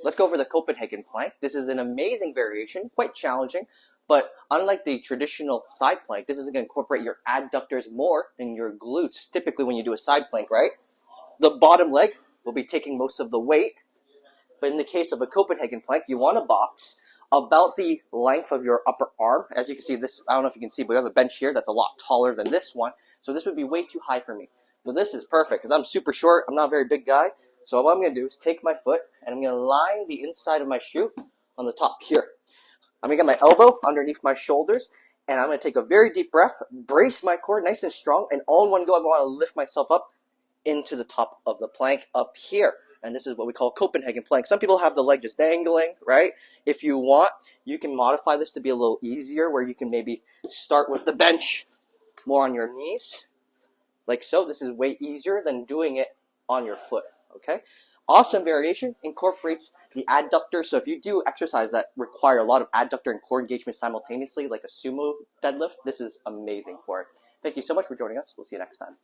let's go over the Copenhagen Plank. This is an amazing variation, quite challenging, but unlike the traditional side plank, this is going to incorporate your adductors more than your glutes. Typically when you do a side plank, right? The bottom leg will be taking most of the weight, but in the case of a Copenhagen Plank, you want a box about the length of your upper arm. As you can see, this, I don't know if you can see, but we have a bench here that's a lot taller than this one, so this would be way too high for me. But this is perfect because I'm super short, I'm not a very big guy. So what I'm going to do is take my foot and I'm going to line the inside of my shoe on the top here. I'm going to get my elbow underneath my shoulders and I'm going to take a very deep breath, brace my core nice and strong, and all in one go I want to lift myself up into the top of the plank up here. And this is what we call Copenhagen Plank. Some people have the leg just dangling, right? If you want, you can modify this to be a little easier where you can maybe start with the bench more on your knees, like so. This is way easier than doing it on your foot. Okay, awesome variation, incorporates the adductor. So if you do exercises that require a lot of adductor and core engagement simultaneously, like a sumo deadlift, this is amazing for it. Thank you so much for joining us. We'll see you next time.